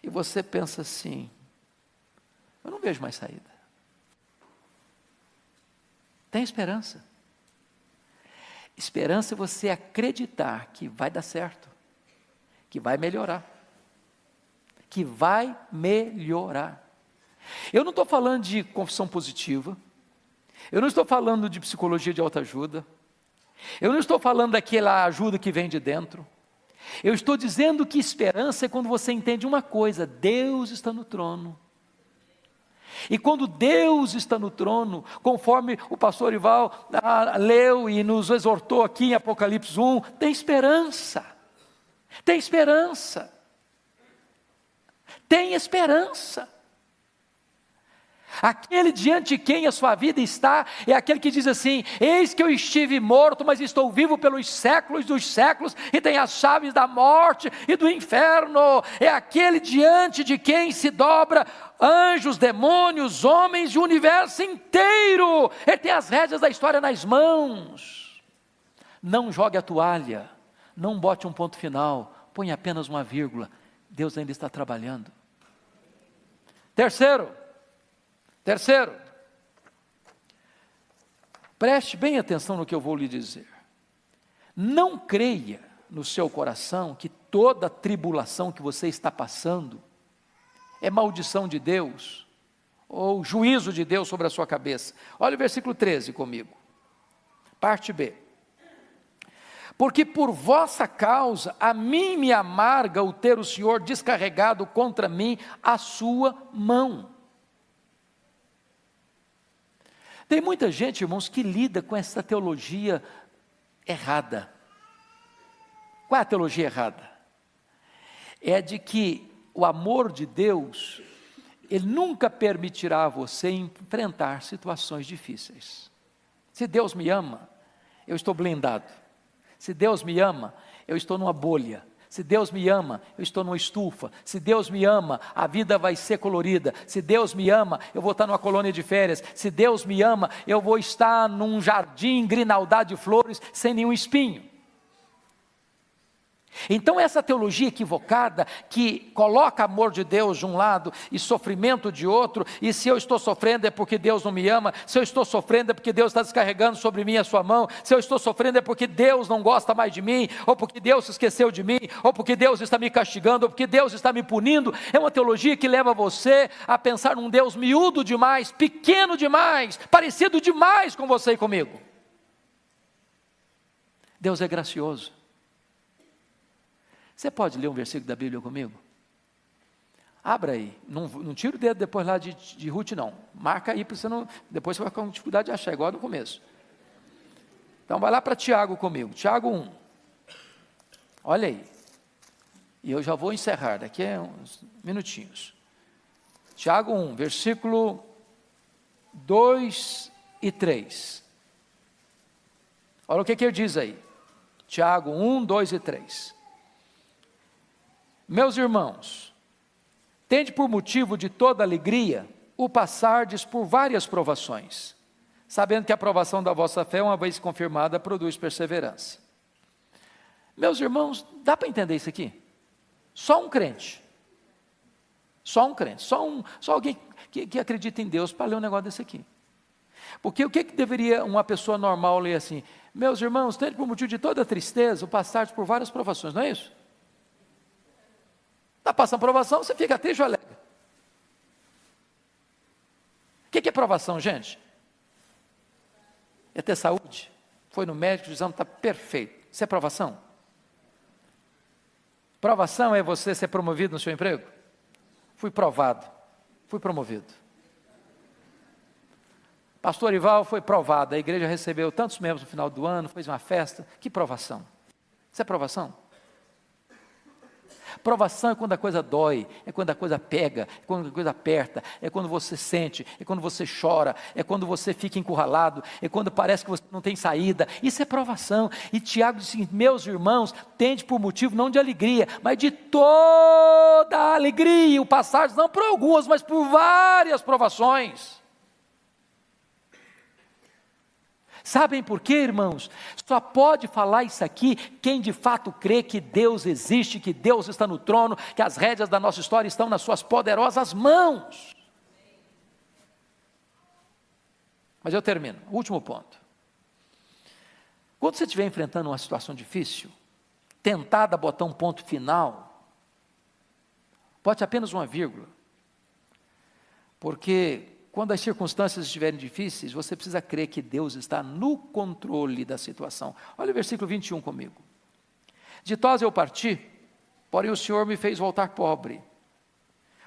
E você pensa assim, eu não vejo mais saída. Tem esperança. Esperança é você acreditar que vai dar certo, que vai melhorar, que vai melhorar. Eu não estou falando de confissão positiva, eu não estou falando de psicologia de autoajuda, eu não estou falando daquela ajuda que vem de dentro, eu estou dizendo que esperança é quando você entende uma coisa, Deus está no trono. E quando Deus está no trono, conforme o pastor Ival leu e nos exortou aqui em Apocalipse 1, tem esperança, tem esperança, tem esperança. Aquele diante de quem a sua vida está, é aquele que diz assim, eis que eu estive morto, mas estou vivo pelos séculos dos séculos, e tenho as chaves da morte e do inferno. É aquele diante de quem se dobra anjos, demônios, homens e o universo inteiro. Ele tem as rédeas da história nas mãos. Não jogue a toalha, não bote um ponto final, põe apenas uma vírgula. Deus ainda está trabalhando. Terceiro, preste bem atenção no que eu vou lhe dizer. Não creia no seu coração que toda tribulação que você está passando é maldição de Deus, ou juízo de Deus sobre a sua cabeça. Olha o versículo 13 comigo, parte B. Porque por vossa causa, a mim me amarga o ter o Senhor descarregado contra mim a sua mão. Tem muita gente, irmãos, que lida com essa teologia errada. Qual é a teologia errada? É de que o amor de Deus, Ele nunca permitirá a você enfrentar situações difíceis. Se Deus me ama, eu estou blindado. Se Deus me ama, eu estou numa bolha. Se Deus me ama, eu estou numa estufa. Se Deus me ama, a vida vai ser colorida. Se Deus me ama, eu vou estar numa colônia de férias. Se Deus me ama, eu vou estar num jardim grinaldado de flores, sem nenhum espinho. Então essa teologia equivocada, que coloca amor de Deus de um lado e sofrimento de outro, e se eu estou sofrendo é porque Deus não me ama, se eu estou sofrendo é porque Deus está descarregando sobre mim a sua mão, se eu estou sofrendo é porque Deus não gosta mais de mim, ou porque Deus se esqueceu de mim, ou porque Deus está me castigando, ou porque Deus está me punindo. É uma teologia que leva você a pensar num Deus miúdo demais, pequeno demais, parecido demais com você e comigo. Deus é gracioso. Você pode ler um versículo da Bíblia comigo? Abra aí, não tira o dedo depois lá de Ruth não, marca aí, para você não, depois você vai ficar com dificuldade de achar, igual no começo. Então vai lá para Tiago comigo, Tiago 1, olha aí, e eu já vou encerrar, daqui a uns minutinhos. Tiago 1, versículo 2 e 3, olha o que ele diz aí, Tiago 1, 2 e 3, Meus irmãos, tende por motivo de toda alegria o passardes por várias provações, sabendo que a provação da vossa fé, uma vez confirmada, produz perseverança. Meus irmãos, dá para entender isso aqui? Só um crente, só alguém que acredita em Deus para ler um negócio desse aqui. Porque o que deveria uma pessoa normal ler assim? Meus irmãos, tende por motivo de toda tristeza o passardes por várias provações, não é isso? Está passando provação, você fica triste ou alegre? O que é provação, gente? É ter saúde. Foi no médico, o exame está perfeito. Isso é provação? Provação é você ser promovido no seu emprego? Fui provado, fui promovido. Pastor Ival foi provado, a igreja recebeu tantos membros no final do ano, fez uma festa. Que provação? Isso é provação? Provação é quando a coisa dói, é quando a coisa pega, é quando a coisa aperta, é quando você sente, é quando você chora, é quando você fica encurralado, é quando parece que você não tem saída. Isso é provação. E Tiago diz o seguinte: meus irmãos, tende por motivo não de alegria, mas de toda a alegria, o passar não por algumas, mas por várias provações. Sabem por quê, irmãos? Só pode falar isso aqui quem de fato crê que Deus existe, que Deus está no trono, que as rédeas da nossa história estão nas suas poderosas mãos. Mas eu termino, último ponto. Quando você estiver enfrentando uma situação difícil, tentado a botar um ponto final, bote apenas uma vírgula, porque quando as circunstâncias estiverem difíceis, você precisa crer que Deus está no controle da situação. Olha o versículo 21 comigo. Ditosa eu parti, porém o Senhor me fez voltar pobre.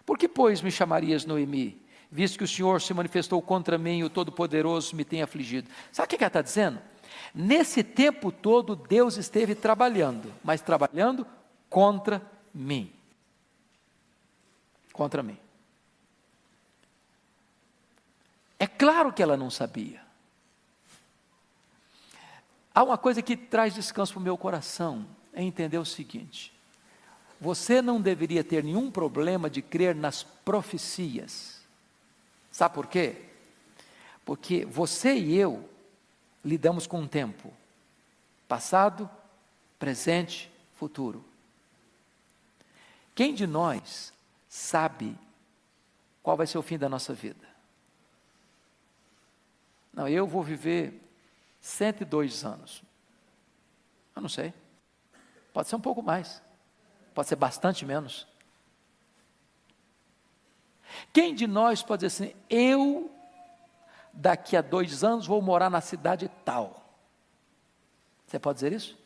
Por que, pois, me chamarias Noemi, visto que o Senhor se manifestou contra mim e o Todo-Poderoso me tem afligido? Sabe o que ela está dizendo? Nesse tempo todo Deus esteve trabalhando, mas trabalhando contra mim. Contra mim. É claro que ela não sabia. Há uma coisa que traz descanso para o meu coração, é entender o seguinte: você não deveria ter nenhum problema de crer nas profecias. Sabe por quê? Porque você e eu lidamos com um tempo, passado, presente, futuro. Quem de nós sabe qual vai ser o fim da nossa vida? Não, eu vou viver 102 anos. Eu não sei. Pode ser um pouco mais. Pode ser bastante menos. Quem de nós pode dizer assim: eu daqui a 2 anos vou morar na cidade tal? Você pode dizer isso?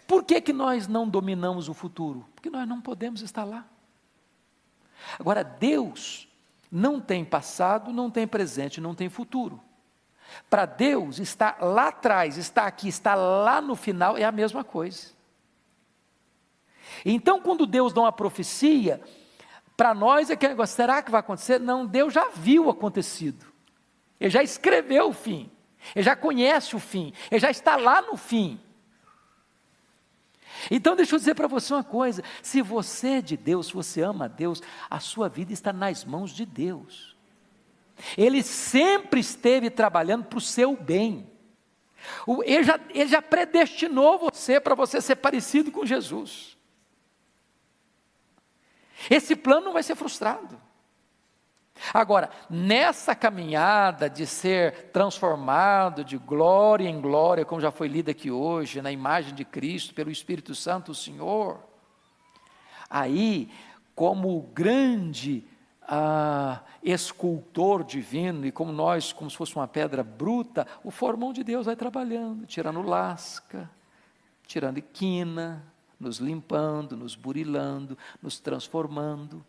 Por que nós não dominamos o futuro? Porque nós não podemos estar lá. Agora, Deus não tem passado, não tem presente, não tem futuro. Para Deus, está lá atrás, está aqui, está lá no final, é a mesma coisa. Então, quando Deus dá uma profecia, para nós é aquele negócio: será que vai acontecer? Não, Deus já viu o acontecido. Ele já escreveu o fim. Ele já conhece o fim. Ele já está lá no fim. Então deixa eu dizer para você uma coisa: se você é de Deus, se você ama a Deus, a sua vida está nas mãos de Deus. Ele sempre esteve trabalhando para o seu bem. Ele já predestinou você para você ser parecido com Jesus. Esse plano não vai ser frustrado. Agora, nessa caminhada de ser transformado de glória em glória, como já foi lido aqui hoje, na imagem de Cristo, pelo Espírito Santo, o Senhor, aí, como o grande escultor divino, e como nós, como se fosse uma pedra bruta, o formão de Deus vai trabalhando, tirando lasca, tirando quina, nos limpando, nos burilando, nos transformando.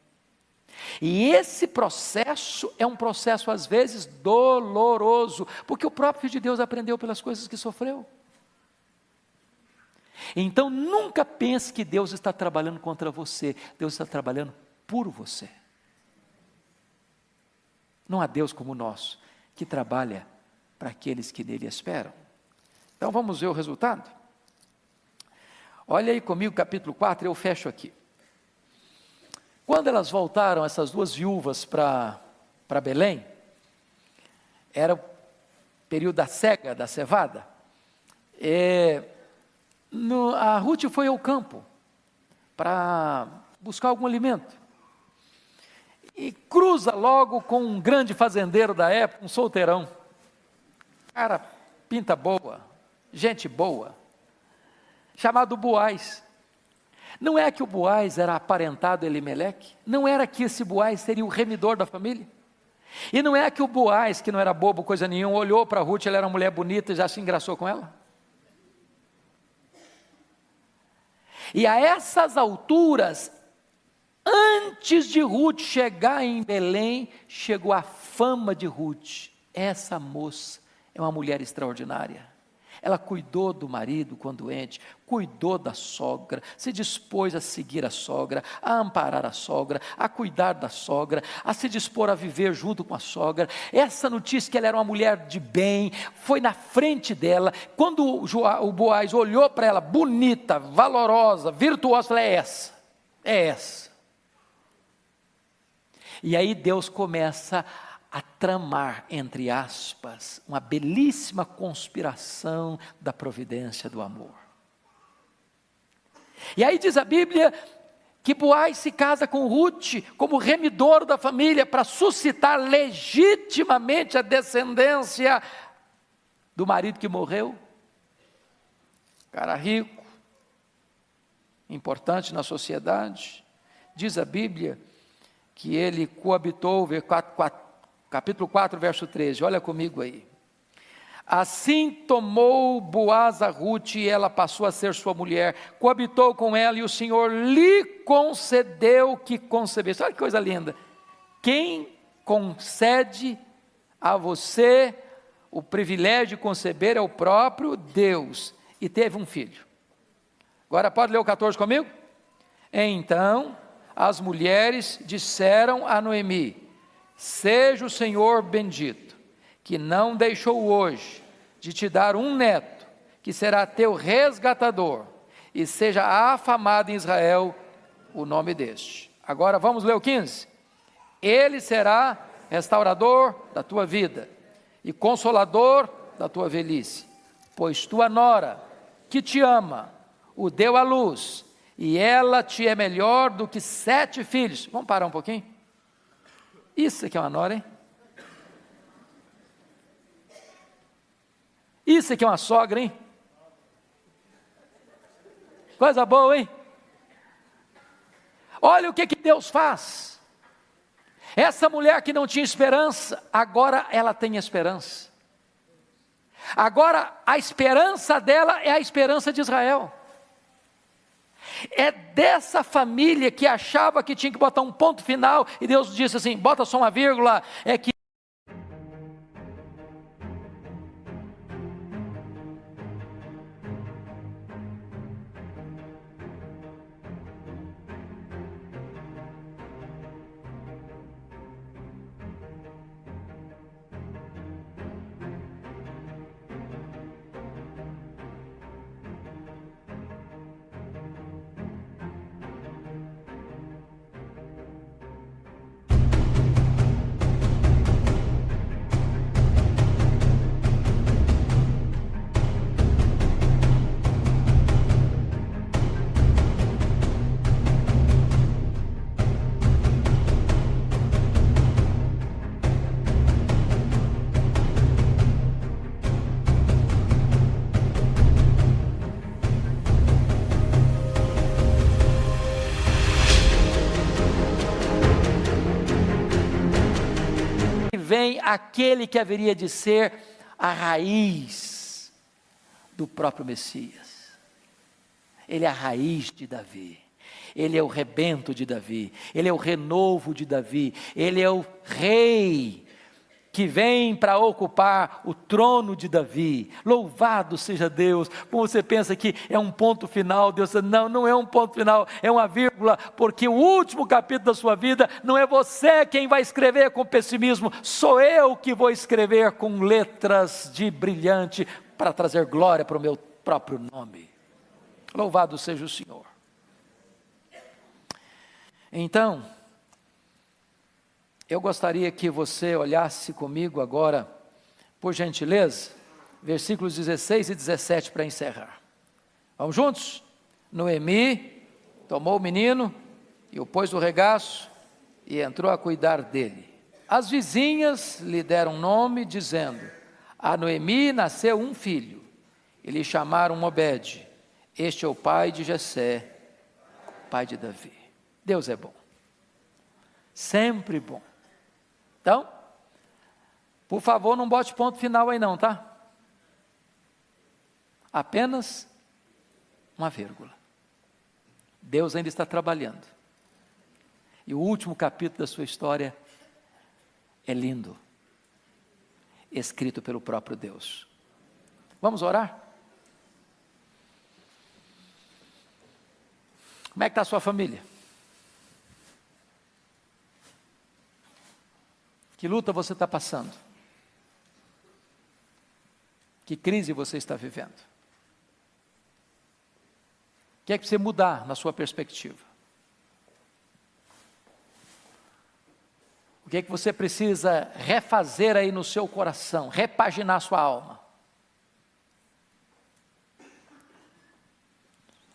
E esse processo é um processo às vezes doloroso, porque o próprio Filho de Deus aprendeu pelas coisas que sofreu. Então nunca pense que Deus está trabalhando contra você, Deus está trabalhando por você. Não há Deus como o nosso, que trabalha para aqueles que nele esperam. Então vamos ver o resultado? Olha aí comigo, capítulo 4, eu fecho aqui. Quando elas voltaram, essas duas viúvas, para Belém, era o período da cega, da cevada, a Ruth foi ao campo para buscar algum alimento, e cruza logo com um grande fazendeiro da época, um solteirão, cara, pinta boa, gente boa, chamado Boaz. Não é que o Boaz era aparentado Elimeleque? Não era que esse Boaz seria o remidor da família? E não é que o Boaz, que não era bobo coisa nenhuma, olhou para Ruth, ela era uma mulher bonita e já se engraçou com ela? E a essas alturas, antes de Ruth chegar em Belém, chegou a fama de Ruth. Essa moça é uma mulher extraordinária. Ela cuidou do marido quando doente, cuidou da sogra, se dispôs a seguir a sogra, a amparar a sogra, a cuidar da sogra, a se dispor a viver junto com a sogra. Essa notícia que ela era uma mulher de bem, foi na frente dela. Quando o Boaz olhou para ela, bonita, valorosa, virtuosa, falou, é essa. E aí Deus começa a tramar, entre aspas, uma belíssima conspiração da providência do amor. E aí diz a Bíblia que Boaz se casa com Ruth como remidor da família para suscitar legitimamente a descendência do marido que morreu. Cara rico, importante na sociedade. Diz a Bíblia que ele coabitou, capítulo 4, verso 13, olha comigo aí. Assim tomou Boaz a Ruth e ela passou a ser sua mulher, coabitou com ela e o Senhor lhe concedeu que concebesse. Olha que coisa linda. Quem concede a você o privilégio de conceber é o próprio Deus. E teve um filho. Agora pode ler o 14 comigo? Então as mulheres disseram a Noemi, seja o Senhor bendito, que não deixou hoje de te dar um neto, que será teu resgatador, e seja afamado em Israel o nome deste. Agora vamos ler o 15. Ele será restaurador da tua vida, e consolador da tua velhice, pois tua nora, que te ama, o deu à luz, e ela te é melhor do que 7 filhos. Vamos parar um pouquinho? Isso aqui é uma nora, hein? Isso aqui é uma sogra, hein? Coisa boa, hein? Olha o que Deus faz. Essa mulher que não tinha esperança, agora ela tem esperança. Agora a esperança dela é a esperança de Israel. É dessa família que achava que tinha que botar um ponto final, e Deus disse assim, bota só uma vírgula, é que vem aquele que haveria de ser a raiz do próprio Messias. Ele é a raiz de Davi, ele é o rebento de Davi, ele é o renovo de Davi, ele é o rei que vem para ocupar o trono de Davi. Louvado seja Deus. Como você pensa que é um ponto final, Deus diz, não é um ponto final, é uma vírgula, porque o último capítulo da sua vida, não é você quem vai escrever com pessimismo, sou eu que vou escrever com letras de brilhante, para trazer glória para o meu próprio nome. Louvado seja o Senhor. Então, eu gostaria que você olhasse comigo agora, por gentileza, versículos 16 e 17 para encerrar. Vamos juntos? Noemi tomou o menino e o pôs no regaço e entrou a cuidar dele. As vizinhas lhe deram nome, dizendo: a Noemi nasceu um filho, e lhe chamaram Obed. Este é o pai de Jessé, pai de Davi. Deus é bom, sempre bom. Então, por favor, não bote ponto final aí não, tá? Apenas uma vírgula. Deus ainda está trabalhando. E o último capítulo da sua história é lindo, escrito pelo próprio Deus. Vamos orar? Como é que está a sua família? Que luta você está passando? Que crise você está vivendo? O que é que precisa mudar na sua perspectiva? O que é que você precisa refazer aí no seu coração, repaginar sua alma?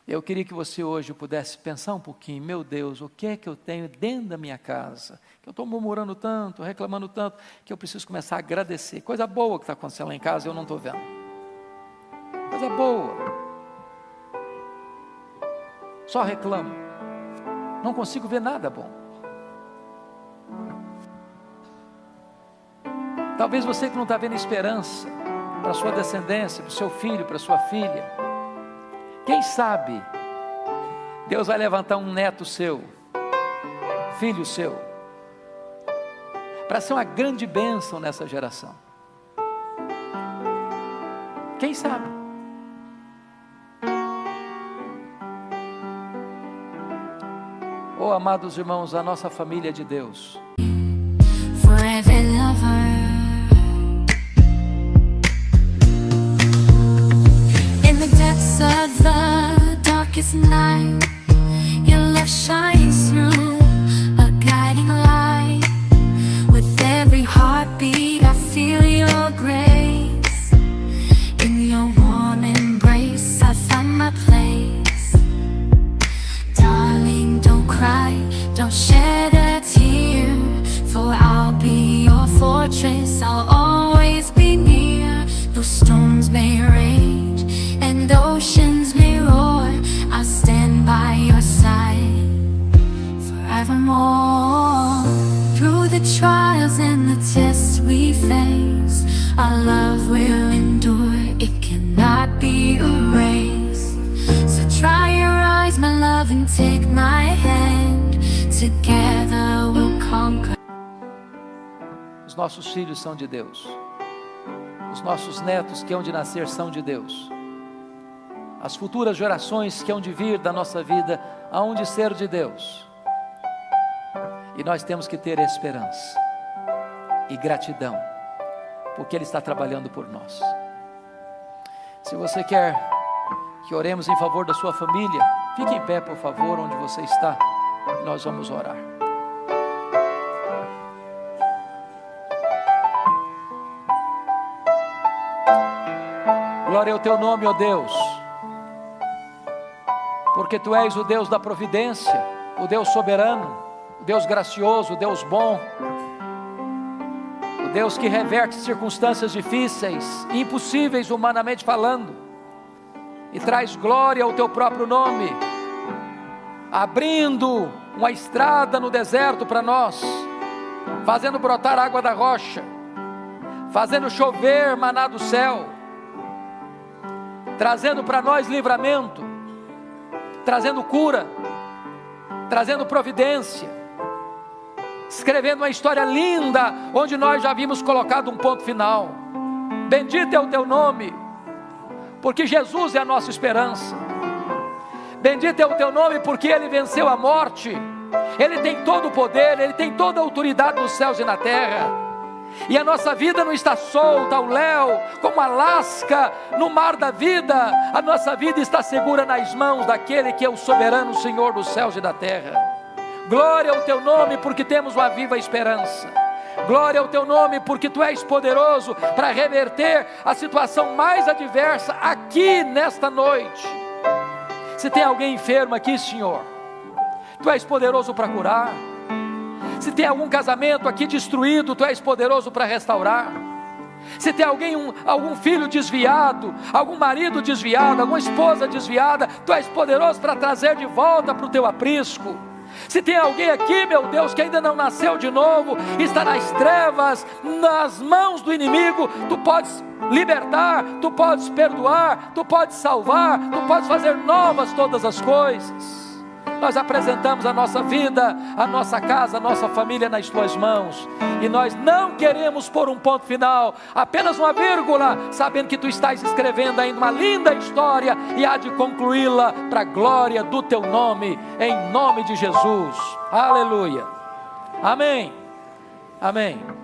Eu queria que você hoje pudesse pensar um pouquinho: meu Deus, o que é que eu tenho dentro da minha casa, que eu estou murmurando tanto, reclamando tanto, que eu preciso começar a agradecer. Coisa boa que está acontecendo lá em casa, eu não estou vendo. Coisa boa. Só reclamo. Não consigo ver nada bom. Talvez você que não está vendo esperança para a sua descendência, para o seu filho, para a sua filha. Quem sabe Deus vai levantar um neto seu, filho seu, para ser uma grande bênção nessa geração. Quem sabe? Oh, amados irmãos, a nossa família de Deus. Forever lover. In the depths of the darkest night, your love shines through, a guiding light. With every heartbeat I feel your grace. In your warm embrace I find my place. Darling, don't cry, don't shed a tear, for I'll be your fortress, I'll always be near. Though storms may rage and oceans may roar, I'll stand by your side forevermore. Through the trials and the tests we face, our love will endure, it cannot be erased. So dry your eyes, my love, and take my hand. Together we'll conquer. Os nossos filhos são de Deus. Os nossos netos que hão de nascer são de Deus. As futuras gerações que hão de vir da nossa vida hão de ser de Deus. E nós temos que ter esperança e gratidão, porque Ele está trabalhando por nós. Se você quer que oremos em favor da sua família, fique em pé, por favor, onde você está, e nós vamos orar. Glória ao teu nome, ó Deus, porque tu és o Deus da providência, o Deus soberano, o Deus gracioso, o Deus bom, o Deus que reverte circunstâncias difíceis, impossíveis humanamente falando, e traz glória ao teu próprio nome, abrindo uma estrada no deserto para nós, fazendo brotar água da rocha, fazendo chover maná do céu, trazendo para nós livramento, trazendo cura, trazendo providência, escrevendo uma história linda, onde nós já havíamos colocado um ponto final. Bendito é o teu nome, porque Jesus é a nossa esperança. Bendito é o teu nome, porque Ele venceu a morte. Ele tem todo o poder, Ele tem toda a autoridade nos céus e na terra. E a nossa vida não está solta ao léu, como a lasca no mar da vida. A nossa vida está segura nas mãos daquele que é o soberano Senhor dos céus e da terra. Glória ao teu nome, porque temos uma viva esperança. Glória ao teu nome, porque tu és poderoso para reverter a situação mais adversa aqui nesta noite. Se tem alguém enfermo aqui, Senhor, tu és poderoso para curar. Se tem algum casamento aqui destruído, tu és poderoso para restaurar. Se tem algum filho desviado, algum marido desviado, alguma esposa desviada, tu és poderoso para trazer de volta para o teu aprisco. Se tem alguém aqui, meu Deus, que ainda não nasceu de novo, está nas trevas, nas mãos do inimigo, tu podes libertar, tu podes perdoar, tu podes salvar, tu podes fazer novas todas as coisas. Nós apresentamos a nossa vida, a nossa casa, a nossa família nas tuas mãos, e nós não queremos pôr um ponto final, apenas uma vírgula, sabendo que tu estás escrevendo ainda uma linda história e há de concluí-la para a glória do teu nome, em nome de Jesus. Aleluia. Amém. Amém.